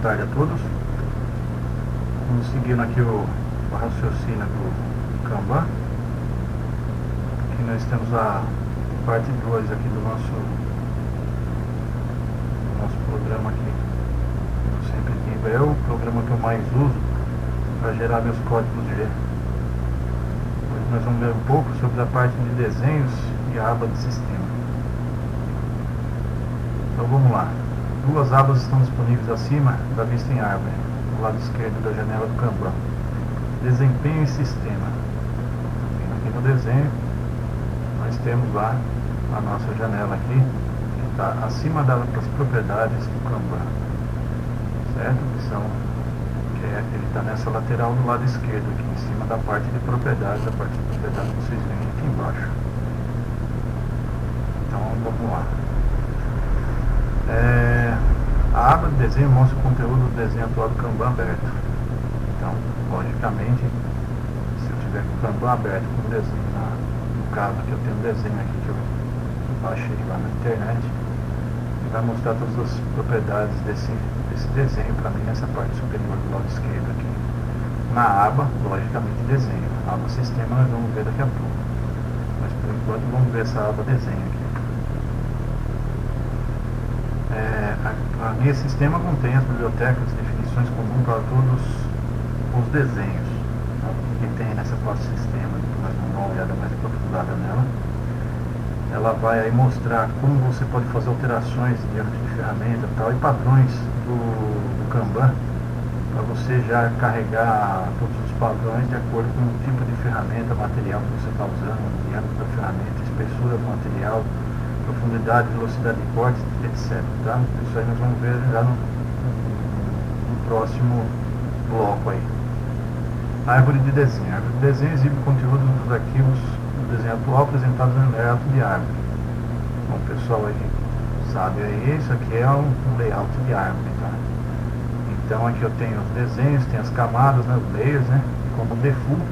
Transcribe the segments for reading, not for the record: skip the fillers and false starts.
tarde a todos. Vamos seguindo aqui o raciocínio do Kanban. Aqui nós temos a parte 2 aqui do nosso programa aqui. Eu sempre digo, é o programa que eu mais uso para gerar meus códigos G. Hoje nós vamos ver um pouco sobre a parte de desenhos e a aba de sistema. Então vamos lá. Duas abas estão disponíveis acima da vista em árvore, do lado esquerdo da janela do Kanban. Desempenho e sistema. Aqui no desenho nós temos lá a nossa janela aqui, que está acima das propriedades do Kanban, certo? Ele está nessa lateral do lado esquerdo, aqui em cima da parte de propriedades. A parte de propriedades vocês veem aqui embaixo. Então vamos lá. A aba de desenho mostra o conteúdo do desenho atual do Kanban aberto. Então, logicamente, se eu tiver com o Kanban aberto com o desenho, no caso aqui eu tenho um desenho aqui que eu baixei lá na internet, ele vai mostrar todas as propriedades desse desenho para mim nessa parte superior do lado esquerdo aqui. Na aba, logicamente, desenho. A aba sistema nós vamos ver daqui a pouco. Mas por enquanto vamos ver essa aba desenho aqui. A guia sistema contém as bibliotecas e definições comuns para todos os desenhos que tem nessa parte sistema. Nós vamos dar uma olhada mais aprofundada nela. Ela vai aí mostrar como você pode fazer alterações diante de ferramenta e padrões do Kanban, para você já carregar todos os padrões de acordo com o tipo de ferramenta, material que você está usando, diâmetro da ferramenta, espessura do material, profundidade, velocidade de corte, etc. Tá? Isso aí nós vamos ver já no próximo bloco aí. Árvore de desenho. A árvore de desenho exibe o conteúdo dos arquivos do desenho atual apresentados no layout de árvore. Bom, o pessoal aí sabe aí, isso aqui é um layout de árvore. Tá? Então aqui eu tenho os desenhos, tem as camadas, né, os layers, né? Como default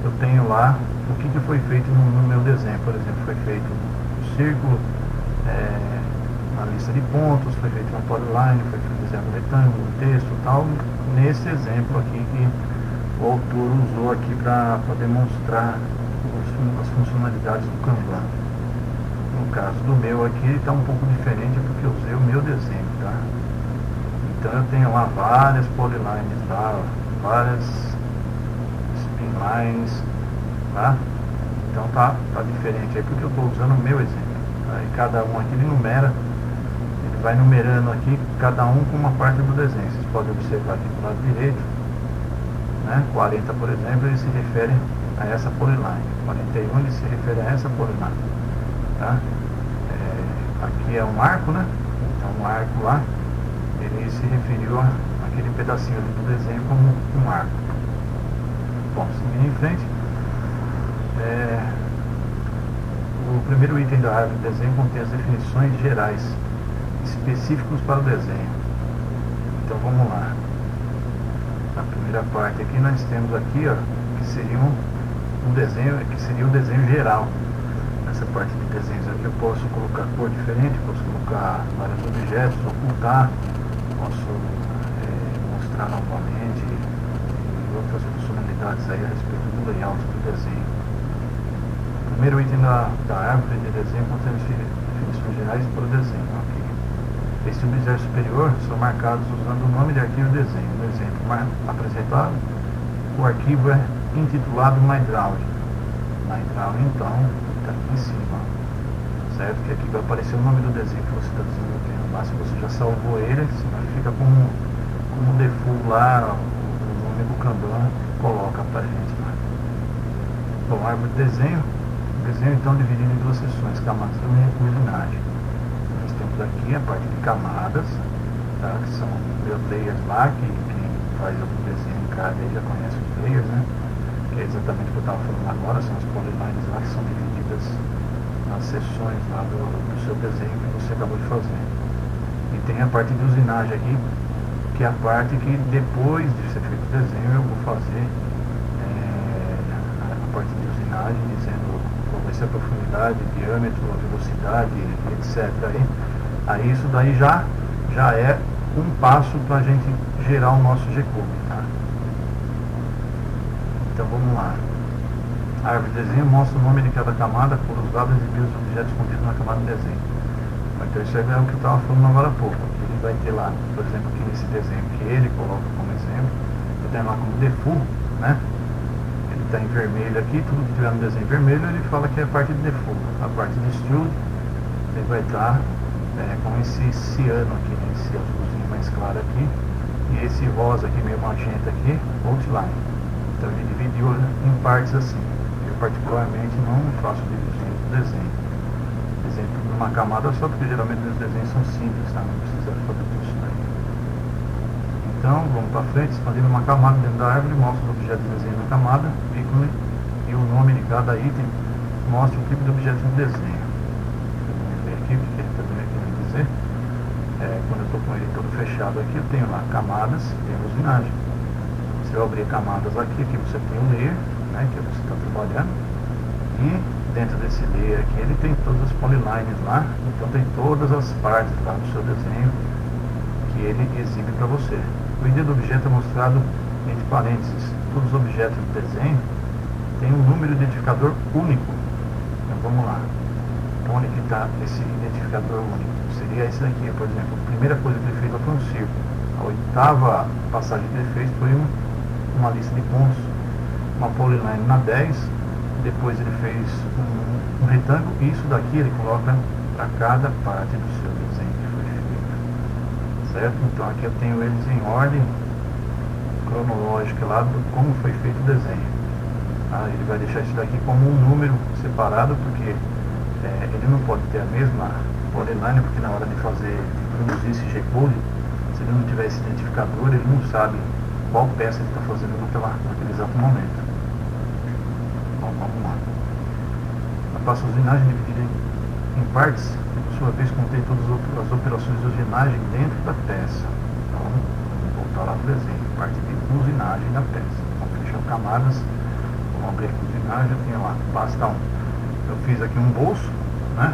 eu tenho lá o que foi feito no meu desenho. Por exemplo, foi feito um círculo, uma lista de pontos, foi feito uma polyline, foi feito um desenho retângulo, um texto e tal, nesse exemplo aqui que o autor usou aqui para demonstrar as funcionalidades do Kanban. No caso do meu aqui está um pouco diferente porque eu usei o meu desenho, tá? Então eu tenho lá várias polylines lá, várias spinlines, tá? Então tá diferente aí porque eu estou usando o meu exemplo. Aí cada um aqui ele numera, ele vai numerando aqui, cada um com uma parte do desenho. Vocês podem observar aqui do lado direito, né? 40, por exemplo, ele se refere a essa polyline. 41 ele se refere a essa polyline. Tá? Aqui é um arco, né? Então um arco lá, ele se referiu àquele pedacinho ali do desenho como um arco. Bom, seguindo em frente. O primeiro item da árvore de desenho contém as definições gerais específicos para o desenho. Então vamos lá. Na primeira parte aqui nós temos aqui, ó, que seria um desenho, que seria o desenho geral. Nessa parte de desenhos aqui eu posso colocar cor diferente, posso colocar vários objetos, ocultar, posso mostrar novamente e outras funcionalidades aí a respeito do layout do desenho. O primeiro item da árvore de desenho contém definições gerais para o desenho. Okay. Este objeto superior são marcados usando o nome de arquivo de desenho. No exemplo apresentado, o arquivo é intitulado MyDrawing. MyDrawing, então, está aqui em cima, certo? Que aqui vai aparecer o nome do desenho que você está desenvolvendo. Mas se você já salvou ele, senão ele fica como default lá, o nome do Kanban coloca para a gente lá. Bom, árvore de desenho. O desenho então dividido em duas seções, camadas e mesinagem. Nós temos aqui a parte de camadas, tá? Que são os layers lá, que quem faz algum desenho em cada já conhece os layers, né? Que é exatamente o que eu estava falando agora, são as polylines lá que são divididas nas seções lá do seu desenho que você acabou de fazer. E tem a parte de usinagem aqui, que é a parte que depois de ser feito o desenho eu vou fazer a parte de usinagem, dizendo qual vai ser a profundidade, diâmetro, a velocidade, etc. Aí isso daí já é um passo para a gente gerar o nosso G-Cube, tá? Então vamos lá. A árvore de desenho mostra o nome de cada camada, cor usada e exibir os objetos contidos na camada de desenho. Então isso é o que eu estava falando agora há pouco. Ele vai ter lá, por exemplo, aqui nesse desenho que ele coloca como exemplo, eu tenho lá como default, né? Ele está em vermelho aqui, tudo que tiver no desenho vermelho ele fala que é a parte de default. A parte de extrude ele vai estar com esse ciano aqui, né? Esse azulzinho mais claro aqui, e esse rosa aqui, meio magenta aqui, outline. Então ele dividiu em partes assim. Eu particularmente não faço divisão do desenho. Desenho tudo numa camada só, porque geralmente os desenhos são simples, tá? Não precisa fazer tudo isso daí. Então vamos para frente, expandindo uma camada dentro da árvore, mostra os objetos de desenho na camada, ícone e o nome de cada item, mostra o tipo de objeto de desenho. Vamos ver aqui o que ele está querendo dizer. Quando eu estou com ele todo fechado aqui, eu tenho lá camadas e a usinagem. Se eu abrir camadas aqui você tem o layer, né, que você está trabalhando, e dentro desse layer aqui ele tem todas as polylines lá, então tem todas as partes lá do seu desenho que ele exibe para você. O ID do objeto é mostrado entre parênteses. Todos os objetos do desenho têm um número de identificador único. Então vamos lá. Então onde que está esse identificador único? Seria esse daqui, por exemplo. A primeira coisa que ele fez lá foi um círculo. A oitava passagem que ele fez foi uma lista de pontos, uma polyline na 10, depois ele fez um retângulo, e isso daqui ele coloca para cada parte do seu desenho que foi feito, certo? Então aqui eu tenho eles em ordem cronológica lá do como foi feito o desenho. Ele vai deixar isso daqui como um número separado, porque ele não pode ter a mesma polyline, porque na hora de produzir esse G-Code, se ele não tiver esse identificador, ele não sabe qual peça ele está fazendo naquele exato momento. Bom, vamos lá. A pasta usinagem dividida em partes, que por sua vez contém todas as operações de usinagem dentro da peça. Então, vamos voltar lá para o desenho. Parte de usinagem da peça. Vamos fechar camadas. Vamos abrir aqui usinagem. Eu tenho lá pasta 1. Eu fiz aqui um bolso, né?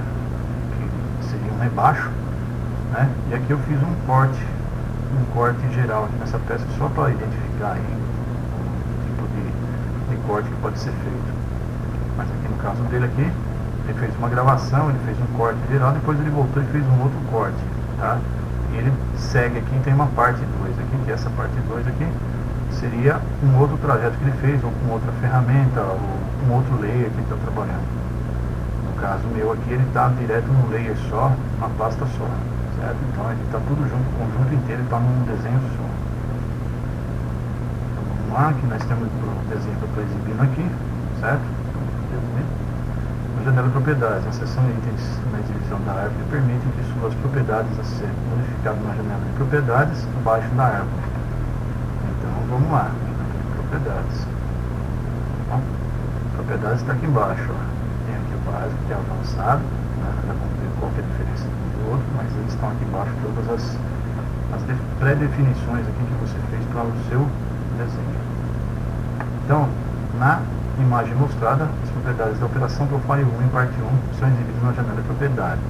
Que seria um rebaixo, né? E aqui eu fiz um corte geral aqui nessa peça, só para identificar aí o tipo de corte que pode ser feito. Mas aqui no caso dele aqui, ele fez uma gravação, ele fez um corte geral, depois ele voltou e fez um outro corte, tá? E ele segue aqui, tem uma parte 2 aqui, que essa parte 2 aqui seria um outro trajeto que ele fez, ou com outra ferramenta, ou um outro layer que ele está trabalhando. No caso meu aqui, ele está direto no layer só, uma pasta só. Certo? Então ele está tudo junto, o conjunto inteiro está num desenho só. Então vamos lá, aqui nós temos o desenho que eu estou exibindo aqui, certo? Na janela de propriedades, a seção de itens na exibição da árvore permite que suas propriedades a serem modificadas na janela de propriedades abaixo da árvore. Então vamos lá, propriedades. Bom, propriedades está aqui embaixo. Ó. Tem aqui o básico, que é avançado, né? Vamos ver qual que é a diferença do outro, mas eles estão aqui embaixo todas as pré-definições aqui que você fez para o seu desenho. Então, na imagem mostrada, as propriedades da operação Profile 1 em parte 1 são exibidas na janela de propriedade.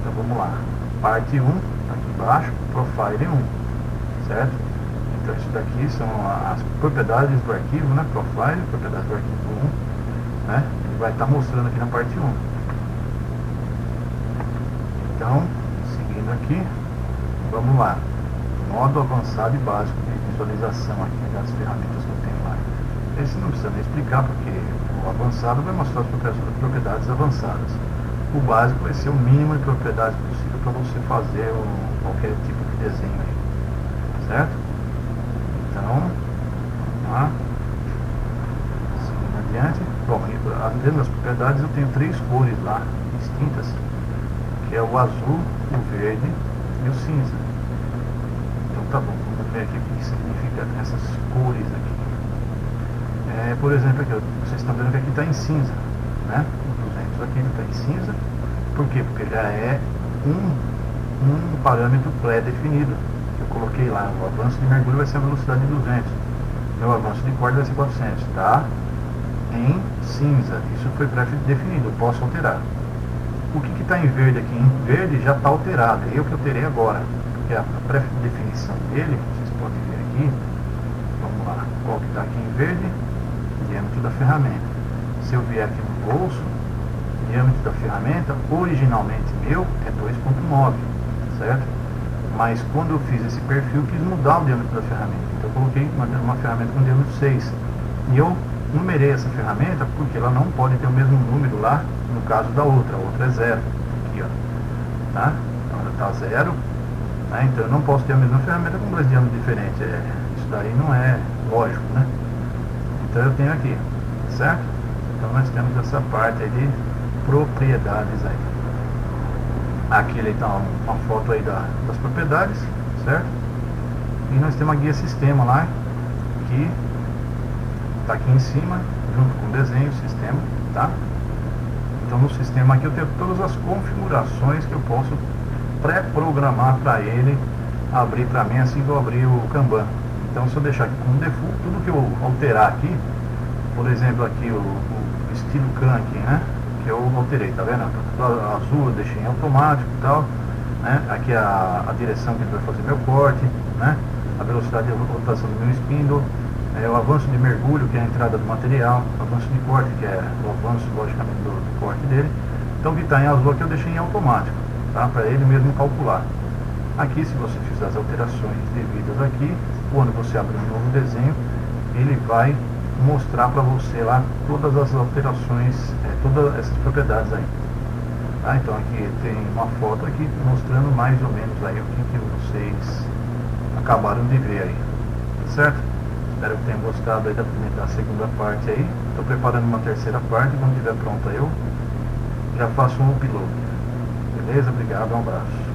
Então vamos lá, parte 1, aqui embaixo, Profile 1, certo? Então isso daqui são as propriedades do arquivo, né? Profile, propriedades do arquivo 1, né? Ele vai estar mostrando aqui na parte 1. Então, seguindo aqui, vamos lá. Modo avançado e básico de visualização aqui das ferramentas que eu tenho lá. Esse não precisa nem explicar, porque o avançado vai mostrar as propriedades avançadas. O básico vai ser o mínimo de propriedades possível para você fazer qualquer tipo de desenho aí. Certo? Então, vamos lá. Seguindo adiante. Bom, dentro das propriedades eu tenho 3 cores lá, distintas, que é o azul, o verde e o cinza. Então tá bom, vamos ver aqui o que significa essas cores aqui. Por exemplo, aqui, vocês estão vendo que aqui está em cinza, né? O 200 aqui está em cinza. Por quê? Porque já é um parâmetro pré-definido. Eu coloquei lá, o avanço de mergulho vai ser a velocidade de 200. O avanço de corda vai ser 400, tá? Em cinza, isso foi pré-definido, eu posso alterar. O que está em verde aqui? Em verde já está alterado, é eu que alterei agora. que é a pré-definição dele, vocês podem ver aqui. Vamos lá, qual que está aqui em verde? Diâmetro da ferramenta. Se eu vier aqui no bolso, diâmetro da ferramenta, originalmente meu é 2.9, certo? Mas quando eu fiz esse perfil, quis mudar o diâmetro da ferramenta. Então eu coloquei uma ferramenta com diâmetro 6. E eu numerei essa ferramenta porque ela não pode ter o mesmo número lá no caso da outra. A outra é 0. Aqui, ó. Tá? Então ela está 0. Né? Então eu não posso ter a mesma ferramenta com dois diâmetros diferentes. Isso daí não é lógico, né? Então eu tenho aqui, certo? Então nós temos essa parte aí de propriedades aí. Aqui ele está uma foto aí das propriedades, certo? E nós temos a guia sistema lá, que está aqui em cima, junto com o desenho, sistema, tá? Então no sistema aqui eu tenho todas as configurações que eu posso pré-programar para ele abrir para mim assim que eu abrir o Kanban. Então se eu deixar aqui como default, tudo que eu alterar aqui, por exemplo aqui o estilo CAN aqui, né? Que eu alterei, tá vendo? Azul eu deixei em automático e tal, né? Aqui a direção que ele vai fazer meu corte, né? A velocidade de rotação do meu spindle, o avanço de mergulho, que é a entrada do material, o avanço de corte, que é o avanço, logicamente, do corte dele. Então, o que está em azul aqui eu deixei em automático, tá? Para ele mesmo calcular. Aqui, se você fizer as alterações devidas aqui, quando você abrir um novo desenho, ele vai mostrar para você lá todas as alterações, todas essas propriedades aí. Tá? Então aqui tem uma foto aqui mostrando mais ou menos aí o que vocês acabaram de ver aí, certo? Espero que tenham gostado aí da segunda parte aí. Estou preparando uma terceira parte, quando estiver pronta eu já faço um upload. Beleza? Obrigado, um abraço.